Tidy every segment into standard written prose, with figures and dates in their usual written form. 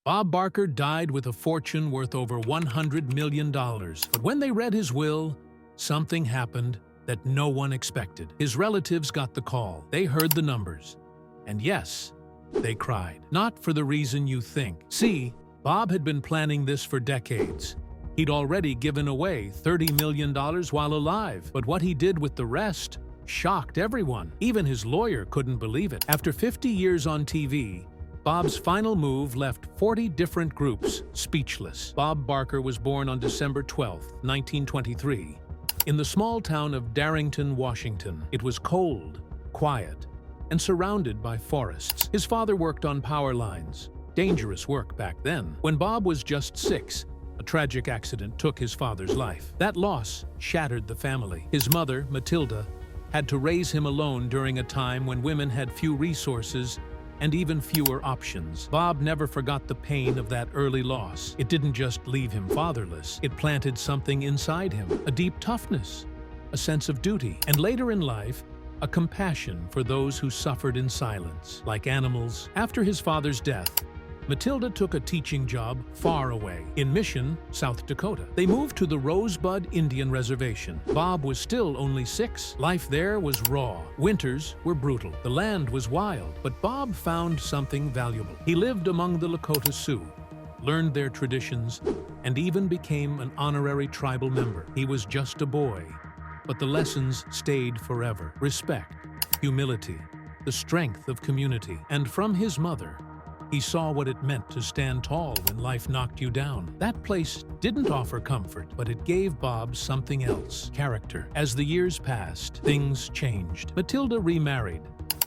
Bob Barker died with a fortune worth over $100 million. But when they read his will, something happened that no one expected. His relatives got the call. They heard the numbers. And yes, they cried. Not for the reason you think. See, Bob had been planning this for decades. He'd already given away $30 million while alive. But what he did with the rest shocked everyone. Even his lawyer couldn't believe it. After 50 years on TV, Bob's final move left 40 different groups speechless. Bob Barker was born on December 12, 1923, in the small town of Darrington, Washington. It was cold, quiet, and surrounded by forests. His father worked on power lines, dangerous work back then. When Bob was just 6, a tragic accident took his father's life. That loss shattered the family. His mother, Matilda, had to raise him alone during a time when women had few resources and even fewer options. Bob never forgot the pain of that early loss. It didn't just leave him fatherless. It planted something inside him, a deep toughness, a sense of duty, and later in life, a compassion for those who suffered in silence, like animals. After his father's death, Matilda took a teaching job far away, in Mission, South Dakota. They moved to the Rosebud Indian Reservation. Bob was still only 6. Life there was raw. Winters were brutal. The land was wild. But Bob found something valuable. He lived among the Lakota Sioux, learned their traditions, and even became an honorary tribal member. He was just a boy, but the lessons stayed forever. Respect, humility, the strength of community. And from his mother, he saw what it meant to stand tall when life knocked you down. That place didn't offer comfort, but it gave Bob something else: character. As the years passed, things changed. Matilda remarried,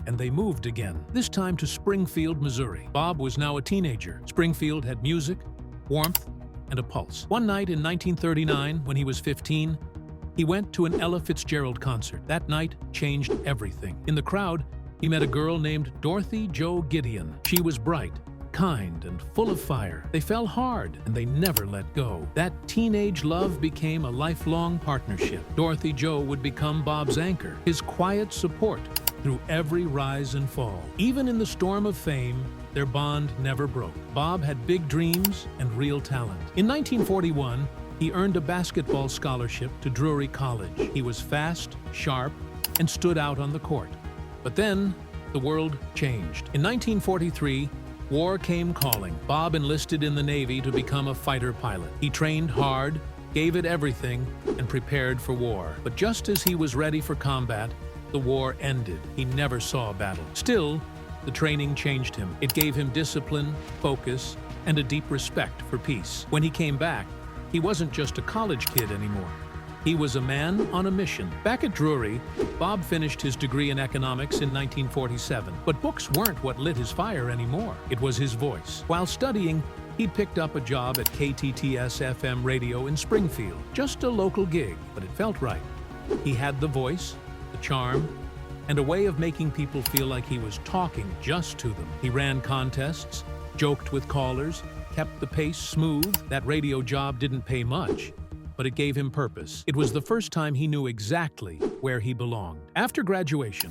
and they moved again, this time to Springfield, Missouri. Bob was now a teenager. Springfield had music, warmth, and a pulse. One night in 1939, when he was 15, he went to an Ella Fitzgerald concert. That night changed everything. In the crowd, he met a girl named Dorothy Jo Gideon. She was bright, kind, and full of fire. They fell hard, and they never let go. That teenage love became a lifelong partnership. Dorothy Jo would become Bob's anchor, his quiet support through every rise and fall. Even in the storm of fame, their bond never broke. Bob had big dreams and real talent. In 1941, he earned a basketball scholarship to Drury College. He was fast, sharp, and stood out on the court. But then, the world changed. In 1943, war came calling. Bob enlisted in the Navy to become a fighter pilot. He trained hard, gave it everything, and prepared for war. But just as he was ready for combat, the war ended. He never saw a battle. Still, the training changed him. It gave him discipline, focus, and a deep respect for peace. When he came back, he wasn't just a college kid anymore. He was a man on a mission. Back at Drury, Bob finished his degree in economics in 1947. But books weren't what lit his fire anymore. It was his voice. While studying, he'd picked up a job at KTTS FM radio in Springfield. Just a local gig, but it felt right. He had the voice, the charm, and a way of making people feel like he was talking just to them. He ran contests, joked with callers, kept the pace smooth. That radio job didn't pay much, but it gave him purpose. It was the first time he knew exactly where he belonged. After graduation,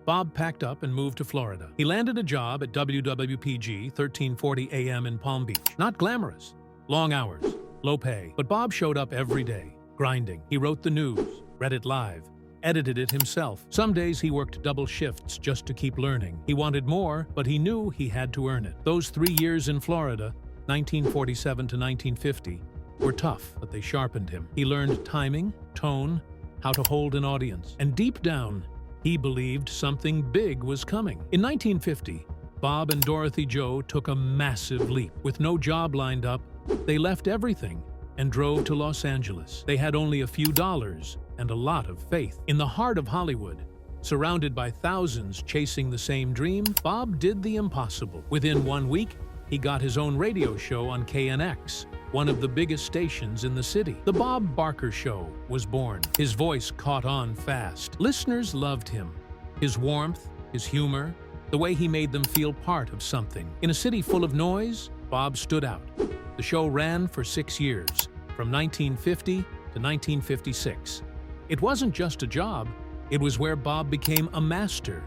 Bob packed up and moved to Florida. He landed a job at WWPG 1340 AM in Palm Beach. Not glamorous, long hours, low pay, but Bob showed up every day, grinding. He wrote the news, read it live, edited it himself. Some days he worked double shifts just to keep learning. He wanted more, but he knew he had to earn it. Those 3 years in Florida, 1947 to 1950, were tough, but they sharpened him. He learned timing, tone, how to hold an audience. And deep down, he believed something big was coming. In 1950, Bob and Dorothy Jo took a massive leap. With no job lined up, they left everything and drove to Los Angeles. They had only a few dollars and a lot of faith. In the heart of Hollywood, surrounded by thousands chasing the same dream, Bob did the impossible. Within 1 week, he got his own radio show on KNX, one of the biggest stations in the city. The Bob Barker Show was born. His voice caught on fast. Listeners loved him. His warmth, his humor, the way he made them feel part of something. In a city full of noise, Bob stood out. The show ran for 6 years, from 1950 to 1956. It wasn't just a job, it was where Bob became a master.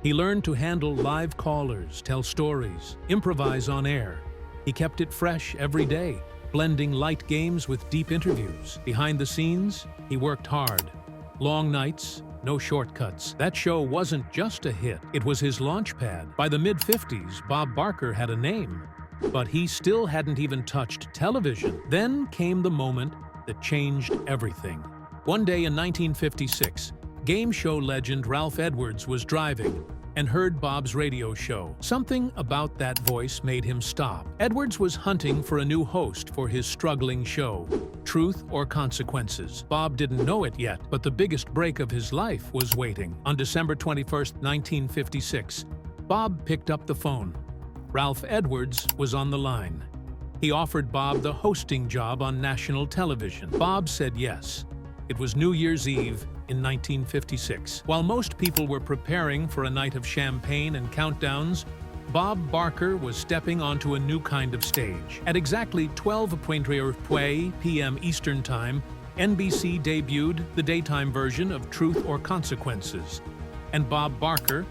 He learned to handle live callers, tell stories, improvise on air, He kept it fresh every day, blending light games with deep interviews. Behind the scenes, he worked hard. Long nights, no shortcuts. That show wasn't just a hit, it was his launchpad. By the mid-50s, Bob Barker had a name, but he still hadn't even touched television. Then came the moment that changed everything. One day in 1956, game show legend Ralph Edwards was driving and heard Bob's radio show. Something about that voice made him stop. Edwards was hunting for a new host for his struggling show, Truth or Consequences. Bob didn't know it yet, but the biggest break of his life was waiting. On December 21st, 1956, Bob picked up the phone. Ralph Edwards was on the line. He offered Bob the hosting job on national television. Bob said yes. It was New Year's Eve in 1956. While most people were preparing for a night of champagne and countdowns, Bob Barker was stepping onto a new kind of stage. At exactly 12:00 p.m. Eastern Time, NBC debuted the daytime version of Truth or Consequences. And Bob Barker,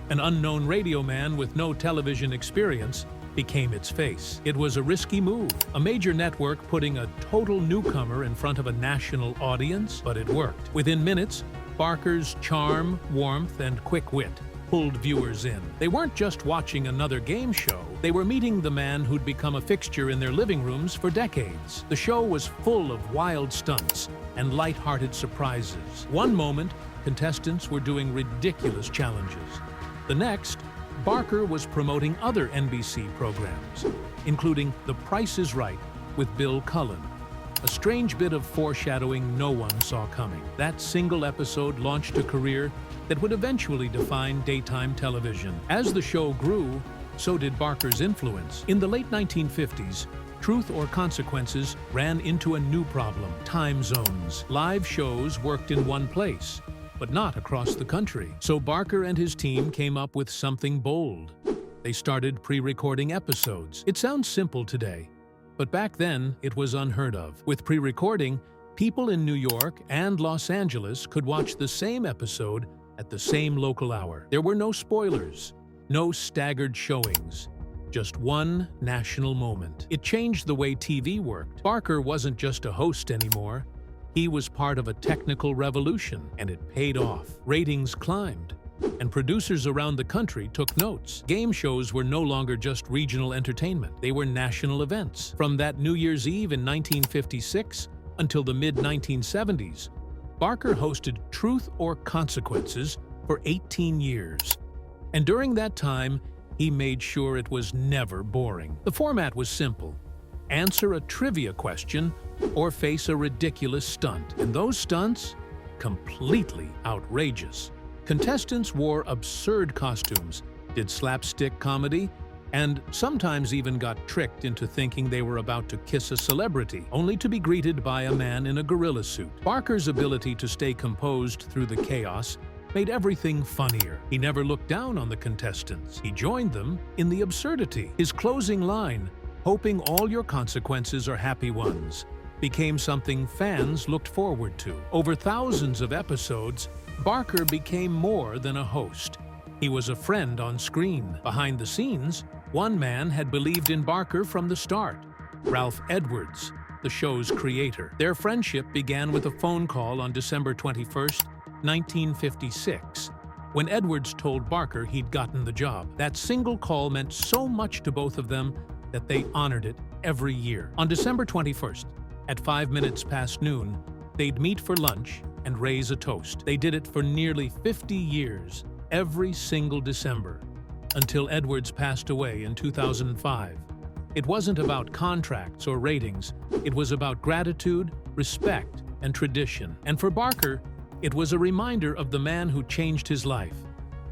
an unknown radio man with no television experience, became its face. It was a risky move, a major network putting a total newcomer in front of a national audience, but it worked. Within minutes, Barker's charm, warmth, and quick wit pulled viewers in. They weren't just watching another game show, they were meeting the man who'd become a fixture in their living rooms for decades. The show was full of wild stunts and light-hearted surprises. One moment, contestants were doing ridiculous challenges. The next, Barker was promoting other NBC programs, including The Price is Right with Bill Cullen, a strange bit of foreshadowing no one saw coming. That single episode launched a career that would eventually define daytime television. As the show grew, so did Barker's influence. In the late 1950s, Truth or Consequences ran into a new problem: time zones. Live shows worked in one place, but not across the country. So Barker and his team came up with something bold. They started pre-recording episodes. It sounds simple today, but back then it was unheard of. With pre-recording, people in New York and Los Angeles could watch the same episode at the same local hour. There were no spoilers, no staggered showings, just one national moment. It changed the way TV worked. Barker wasn't just a host anymore. He was part of a technical revolution, and it paid off. Ratings climbed, and producers around the country took notes. Game shows were no longer just regional entertainment. They were national events. From that New Year's Eve in 1956 until the mid-1970s, Barker hosted Truth or Consequences for 18 years. And during that time, he made sure it was never boring. The format was simple: answer a trivia question or face a ridiculous stunt. And those stunts? Completely outrageous. Contestants wore absurd costumes, did slapstick comedy, and sometimes even got tricked into thinking they were about to kiss a celebrity, only to be greeted by a man in a gorilla suit. Barker's ability to stay composed through the chaos made everything funnier. He never looked down on the contestants. He joined them in the absurdity. His closing line, "Hoping all your consequences are happy ones," became something fans looked forward to. Over thousands of episodes, Barker became more than a host. He was a friend on screen. Behind the scenes, one man had believed in Barker from the start: Ralph Edwards, the show's creator. Their friendship began with a phone call on December 21st, 1956, when Edwards told Barker he'd gotten the job. That single call meant so much to both of them that they honored it every year. On December 21st, at 5 minutes past noon, they'd meet for lunch and raise a toast. They did it for nearly 50 years, every single December, until Edwards passed away in 2005. It wasn't about contracts or ratings. It was about gratitude, respect, and tradition. And for Barker, it was a reminder of the man who changed his life.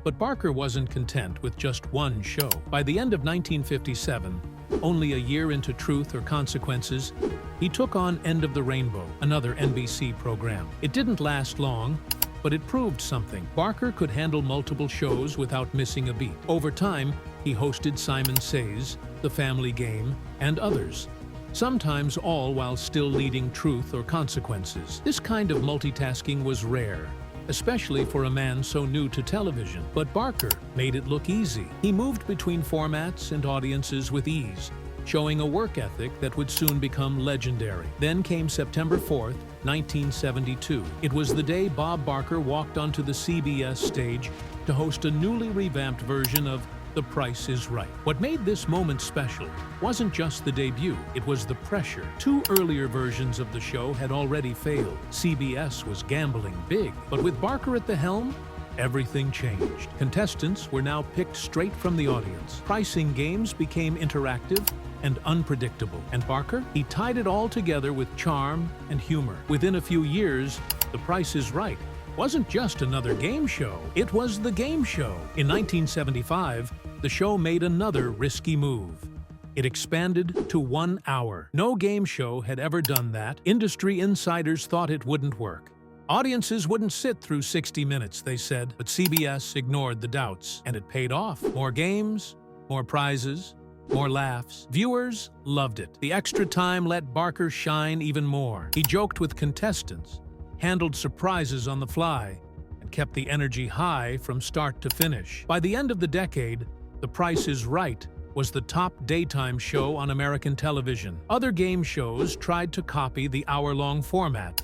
But Barker wasn't content with just one show. By the end of 1957, only a year into Truth or Consequences, he took on End of the Rainbow, another NBC program. It didn't last long, but it proved something. Barker could handle multiple shows without missing a beat. Over time, he hosted Simon Says, The Family Game, and others, sometimes all while still leading Truth or Consequences. This kind of multitasking was rare, especially for a man so new to television. But Barker made it look easy. He moved between formats and audiences with ease, showing a work ethic that would soon become legendary. Then came September 4th, 1972. It was the day Bob Barker walked onto the CBS stage to host a newly revamped version of The Price is Right. What made this moment special wasn't just the debut, it was the pressure. Two earlier versions of the show had already failed. CBS was gambling big, but with Barker at the helm, everything changed. Contestants were now picked straight from the audience. Pricing games became interactive and unpredictable. And Barker? He tied it all together with charm and humor. Within a few years, The Price is Right wasn't just another game show, it was the game show. In 1975, the show made another risky move. It expanded to 1 hour. No game show had ever done that. Industry insiders thought it wouldn't work. Audiences wouldn't sit through 60 minutes, they said, but CBS ignored the doubts, and it paid off. More games, more prizes, more laughs. Viewers loved it. The extra time let Barker shine even more. He joked with contestants, handled surprises on the fly, and kept the energy high from start to finish. By the end of the decade, The Price is Right was the top daytime show on American television. Other game shows tried to copy the hour-long format,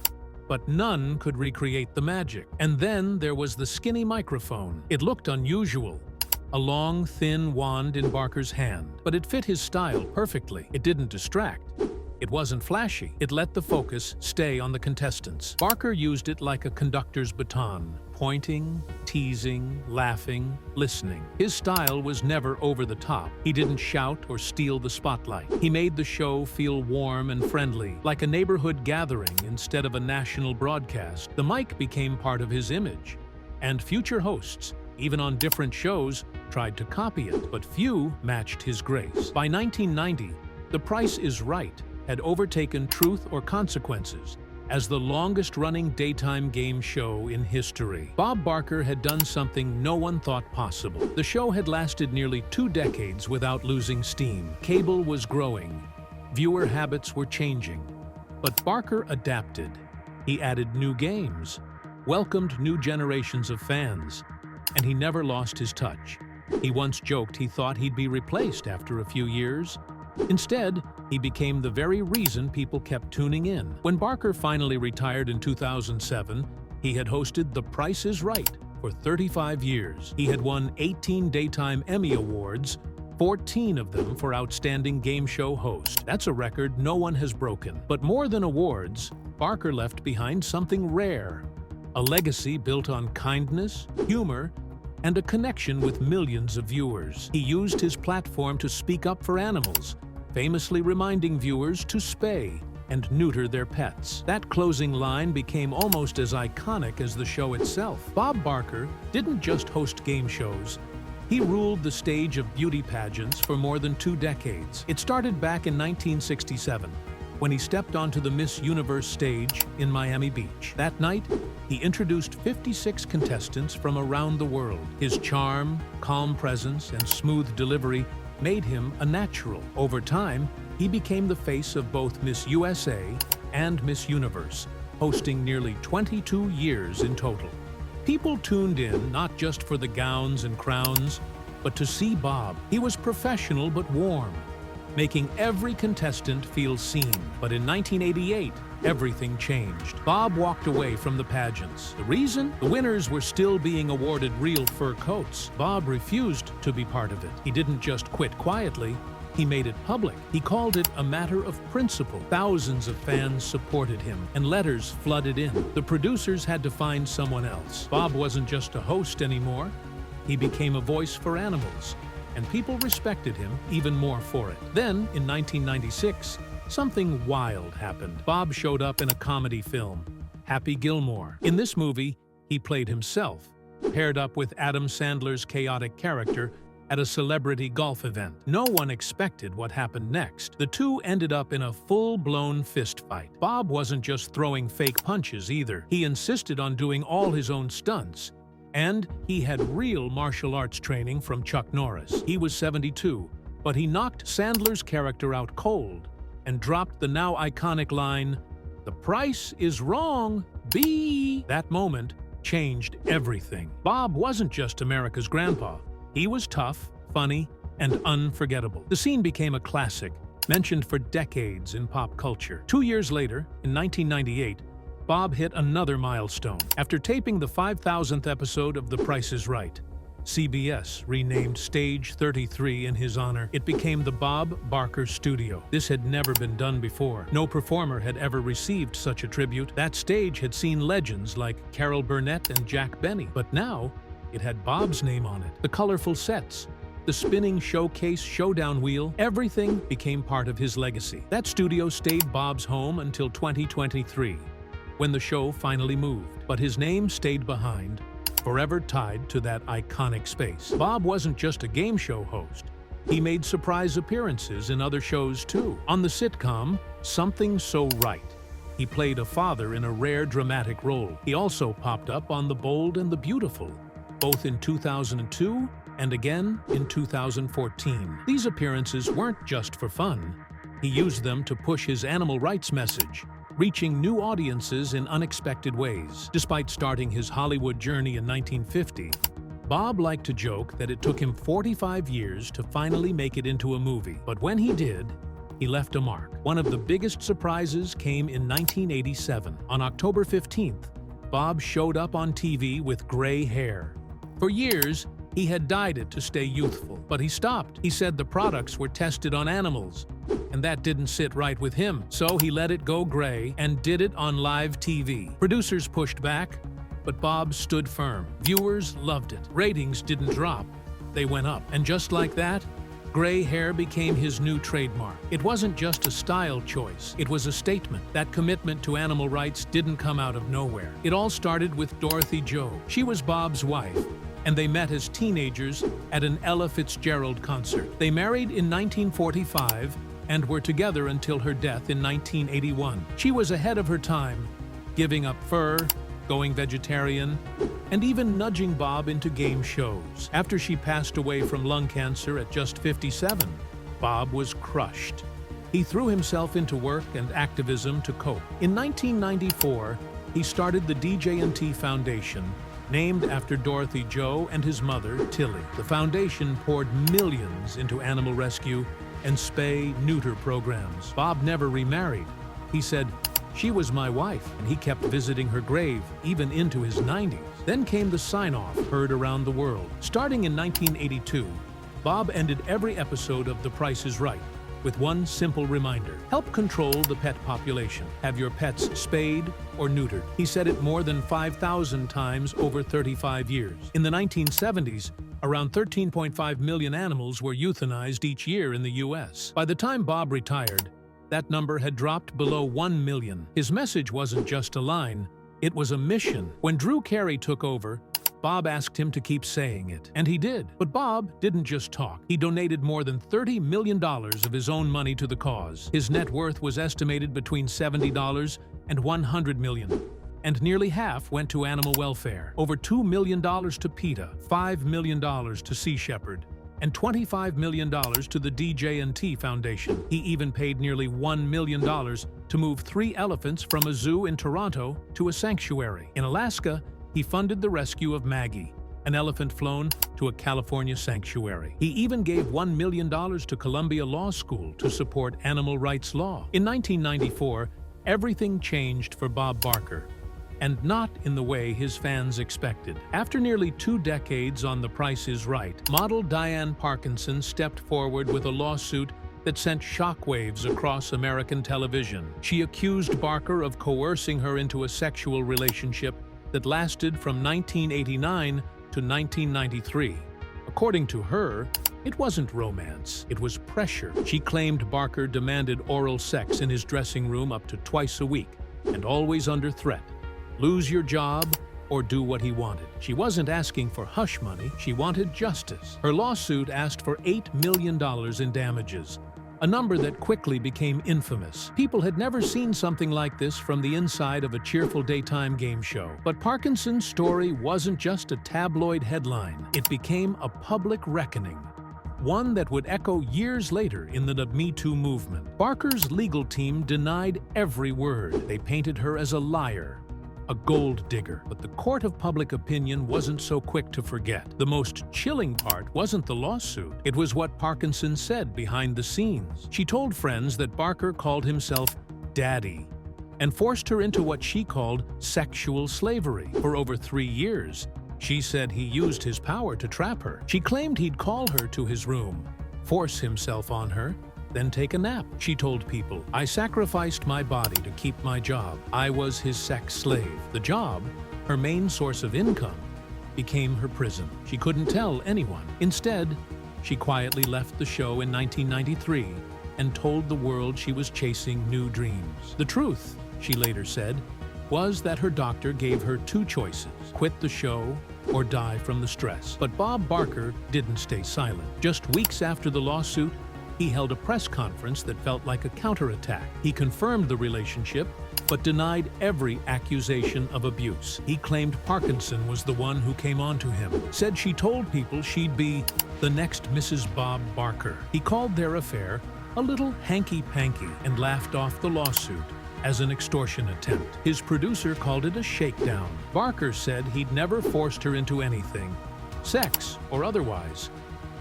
but none could recreate the magic. And then there was the skinny microphone. It looked unusual, a long, thin wand in Barker's hand, but it fit his style perfectly. It didn't distract. It wasn't flashy. It let the focus stay on the contestants. Barker used it like a conductor's baton, pointing, teasing, laughing, listening. His style was never over the top. He didn't shout or steal the spotlight. He made the show feel warm and friendly, like a neighborhood gathering instead of a national broadcast. The mic became part of his image, and future hosts, even on different shows, tried to copy it, but few matched his grace. By 1990, The Price is Right had overtaken Truth or Consequences as the longest-running daytime game show in history. Bob Barker had done something no one thought possible. The show had lasted nearly 2 decades without losing steam. Cable was growing. Viewer habits were changing. But Barker adapted. He added new games, welcomed new generations of fans, and he never lost his touch. He once joked he thought he'd be replaced after a few years. Instead, he became the very reason people kept tuning in. When Barker finally retired in 2007, he had hosted The Price is Right for 35 years. He had won 18 Daytime Emmy Awards, 14 of them for Outstanding Game Show Host. That's a record no one has broken. But more than awards, Barker left behind something rare. A legacy built on kindness, humor, and a connection with millions of viewers. He used his platform to speak up for animals, famously reminding viewers to spay and neuter their pets. That closing line became almost as iconic as the show itself. Bob Barker didn't just host game shows. He ruled the stage of beauty pageants for more than 2 decades. It started back in 1967, when he stepped onto the Miss Universe stage in Miami Beach. That night, he introduced 56 contestants from around the world. His charm, calm presence, and smooth delivery made him a natural. Over time, he became the face of both Miss USA and Miss Universe, hosting nearly 22 years in total. People tuned in not just for the gowns and crowns, but to see Bob. He was professional but warm, making every contestant feel seen. But in 1988, everything changed. Bob walked away from the pageants. The reason? The winners were still being awarded real fur coats. Bob refused to be part of it. He didn't just quit quietly, he made it public. He called it a matter of principle. Thousands of fans supported him, and letters flooded in. The producers had to find someone else. Bob wasn't just a host anymore. He became a voice for animals, and people respected him even more for it. Then, in 1996, something wild happened. Bob showed up in a comedy film, Happy Gilmore. In this movie, he played himself, paired up with Adam Sandler's chaotic character at a celebrity golf event. No one expected what happened next. The two ended up in a full-blown fistfight. Bob wasn't just throwing fake punches either. He insisted on doing all his own stunts, and he had real martial arts training from Chuck Norris. He was 72, but he knocked Sandler's character out cold and dropped the now iconic line, "The price is wrong, B." That moment changed everything. Bob wasn't just America's grandpa. He was tough, funny, and unforgettable. The scene became a classic, mentioned for decades in pop culture. 2 years later, in 1998, Bob hit another milestone. After taping the 5,000th episode of The Price is Right, CBS renamed Stage 33 in his honor. It became the Bob Barker Studio. This had never been done before. No performer had ever received such a tribute. That stage had seen legends like Carol Burnett and Jack Benny, but now it had Bob's name on it. The colorful sets, the spinning showcase showdown wheel, everything became part of his legacy. That studio stayed Bob's home until 2023, when the show finally moved. But his name stayed behind, forever tied to that iconic space. Bob wasn't just a game show host. He made surprise appearances in other shows too. On the sitcom Something So Right, he played a father in a rare dramatic role. He also popped up on The Bold and the Beautiful, both in 2002 and again in 2014. These appearances weren't just for fun. He used them to push his animal rights message, reaching new audiences in unexpected ways. Despite starting his Hollywood journey in 1950, Bob liked to joke that it took him 45 years to finally make it into a movie. But when he did, he left a mark. One of the biggest surprises came in 1987. On October 15th, Bob showed up on TV with gray hair. For years, he had dyed it to stay youthful, but he stopped. He said the products were tested on animals, and that didn't sit right with him. So he let it go gray and did it on live TV. Producers pushed back, but Bob stood firm. Viewers loved it. Ratings didn't drop, they went up. And just like that, gray hair became his new trademark. It wasn't just a style choice, it was a statement. That commitment to animal rights didn't come out of nowhere. It all started with Dorothy Jo. She was Bob's wife, and they met as teenagers at an Ella Fitzgerald concert. They married in 1945 and were together until her death in 1981. She was ahead of her time, giving up fur, going vegetarian, and even nudging Bob into game shows. After she passed away from lung cancer at just 57, Bob was crushed. He threw himself into work and activism to cope. In 1994, he started the DJ&T Foundation, named after Dorothy Jo and his mother, Tilly. The foundation poured millions into animal rescue and spay-neuter programs. Bob never remarried. He said, "She was my wife," and he kept visiting her grave even into his 90s. Then came the sign-off heard around the world. Starting in 1982, Bob ended every episode of The Price is Right with one simple reminder: help control the pet population. Have your pets spayed or neutered. He said it more than 5,000 times over 35 years. In the 1970s, around 13.5 million animals were euthanized each year in the U.S. By the time Bob retired, that number had dropped below 1 million. His message wasn't just a line, it was a mission. When Drew Carey took over, Bob asked him to keep saying it, and he did. But Bob didn't just talk. He donated more than $30 million of his own money to the cause. His net worth was estimated between $70 and $100 million, and nearly half went to animal welfare. Over $2 million to PETA, $5 million to Sea Shepherd, and $25 million to the DJ&T Foundation. He even paid nearly $1 million to move 3 elephants from a zoo in Toronto to a sanctuary. In Alaska, he funded the rescue of Maggie, an elephant flown to a California sanctuary. He even gave $1 million to Columbia Law School to support animal rights law. In 1994, everything changed for Bob Barker, and not in the way his fans expected. After nearly 2 decades on The Price is Right, model Diane Parkinson stepped forward with a lawsuit that sent shockwaves across American television. She accused Barker of coercing her into a sexual relationship that lasted from 1989 to 1993. According to her, it wasn't romance, it was pressure. She claimed Barker demanded oral sex in his dressing room up to twice a week, and always under threat: lose your job or do what he wanted. She wasn't asking for hush money, she wanted justice. Her lawsuit asked for $8 million in damages, a number that quickly became infamous. People had never seen something like this from the inside of a cheerful daytime game show. But Parkinson's story wasn't just a tabloid headline. It became a public reckoning, one that would echo years later in the Me Too movement. Barker's legal team denied every word. They painted her as a liar, a gold digger. But the court of public opinion wasn't so quick to forget. The most chilling part wasn't the lawsuit. It was what Parkinson said behind the scenes. She told friends that Barker called himself Daddy and forced her into what she called sexual slavery. For over 3 years, she said he used his power to trap her. She claimed he'd call her to his room, force himself on her, then take a nap. She told people, "I sacrificed my body to keep my job. I was his sex slave." The job, her main source of income, became her prison. She couldn't tell anyone. Instead, she quietly left the show in 1993 and told the world she was chasing new dreams. The truth, she later said, was that her doctor gave her 2 choices: quit the show or die from the stress. But Bob Barker didn't stay silent. Just weeks after the lawsuit, he held a press conference that felt like a counterattack. He confirmed the relationship, but denied every accusation of abuse. He claimed Parkinson was the one who came on to him, said she told people she'd be the next Mrs. Bob Barker. He called their affair a little hanky-panky and laughed off the lawsuit as an extortion attempt. His producer called it a shakedown. Barker said he'd never forced her into anything, sex or otherwise,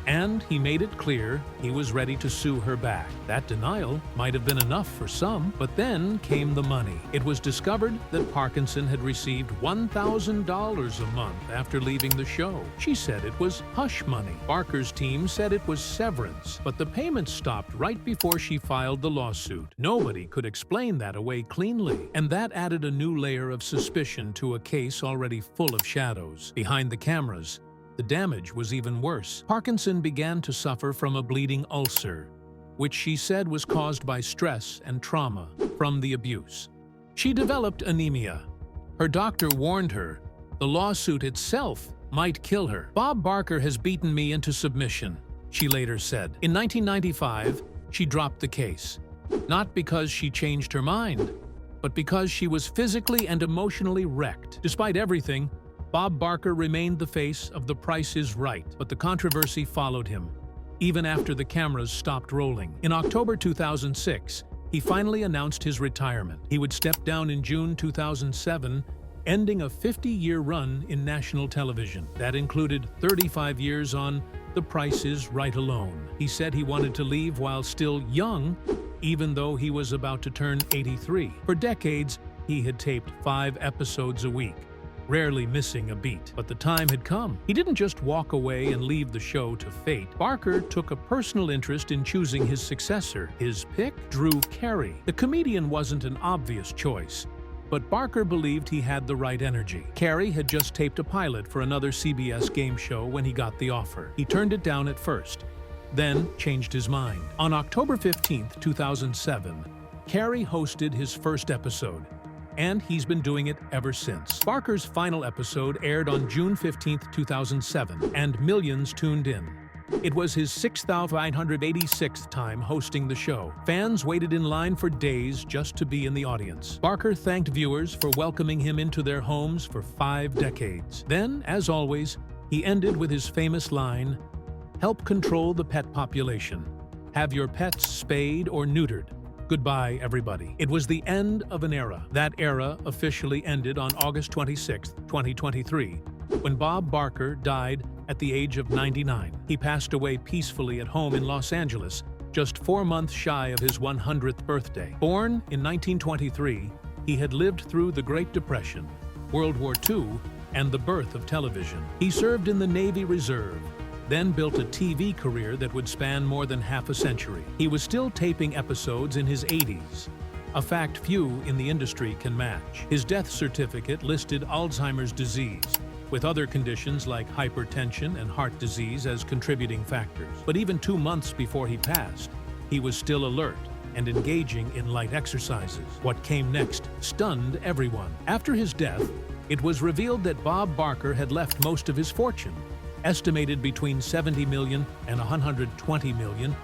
and he made it clear he was ready to sue her back. That denial might have been enough for some, but then came the money. It was discovered that Parkinson had received $1,000 a month after leaving the show. She said it was hush money. Barker's team said it was severance, but the payments stopped right before she filed the lawsuit. Nobody could explain that away cleanly, and that added a new layer of suspicion to a case already full of shadows. Behind the cameras, the damage was even worse. Parkinson began to suffer from a bleeding ulcer, which she said was caused by stress and trauma from the abuse. She developed anemia. Her doctor warned her the lawsuit itself might kill her. "Bob Barker has beaten me into submission," she later said. In 1995, she dropped the case, not because she changed her mind, but because she was physically and emotionally wrecked. Despite everything, Bob Barker remained the face of The Price is Right, but the controversy followed him, even after the cameras stopped rolling. In October 2006, he finally announced his retirement. He would step down in June 2007, ending a 50-year run in national television. That included 35 years on The Price is Right alone. He said he wanted to leave while still young, even though he was about to turn 83. For decades, he had taped 5 episodes a week, rarely missing a beat. But the time had come. He didn't just walk away and leave the show to fate. Barker took a personal interest in choosing his successor. His pick? Drew Carey. The comedian wasn't an obvious choice, but Barker believed he had the right energy. Carey had just taped a pilot for another CBS game show when he got the offer. He turned it down at first, then changed his mind. On October 15, 2007, Carey hosted his first episode, and he's been doing it ever since. Barker's final episode aired on June 15, 2007, and millions tuned in. It was his 6,986th time hosting the show. Fans waited in line for days just to be in the audience. Barker thanked viewers for welcoming him into their homes for 5 decades. Then, as always, he ended with his famous line, "Help control the pet population. Have your pets spayed or neutered. Goodbye, everybody." It was the end of an era. That era officially ended on August 26, 2023, when Bob Barker died at the age of 99. He passed away peacefully at home in Los Angeles, just 4 months shy of his 100th birthday. Born in 1923, he had lived through the Great Depression, World War II, and the birth of television. He served in the Navy Reserve, then built a TV career that would span more than half a century. He was still taping episodes in his 80s, a fact few in the industry can match. His death certificate listed Alzheimer's disease, with other conditions like hypertension and heart disease as contributing factors. But even 2 months before he passed, he was still alert and engaging in light exercises. What came next stunned everyone. After his death, it was revealed that Bob Barker had left most of his fortune, estimated between $70 million and $120 million,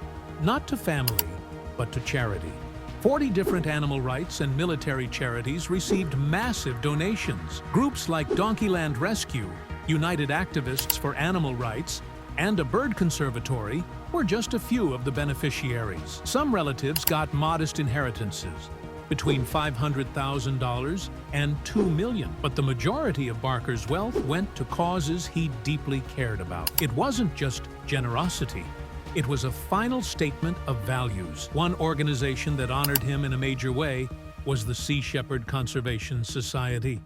not to family, but to charity. 40 different animal rights and military charities received massive donations. Groups like Donkeyland Rescue, United Activists for Animal Rights, and a bird conservatory were just a few of the beneficiaries. Some relatives got modest inheritances, between $500,000 and $2 million. But the majority of Barker's wealth went to causes he deeply cared about. It wasn't just generosity. It was a final statement of values. One organization that honored him in a major way was the Sea Shepherd Conservation Society.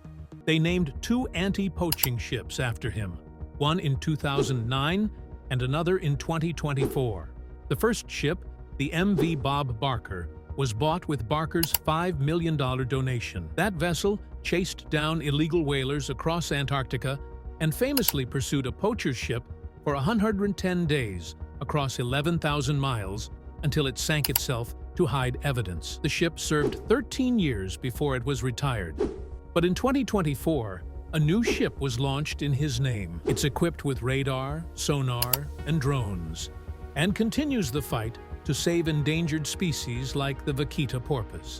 They named 2 anti-poaching ships after him, one in 2009 and another in 2024. The first ship, the MV Bob Barker, was bought with Barker's $5 million donation. That vessel chased down illegal whalers across Antarctica and famously pursued a poacher ship for 110 days across 11,000 miles until it sank itself to hide evidence. The ship served 13 years before it was retired. But in 2024, a new ship was launched in his name. It's equipped with radar, sonar, and drones, and continues the fight to save endangered species like the vaquita porpoise.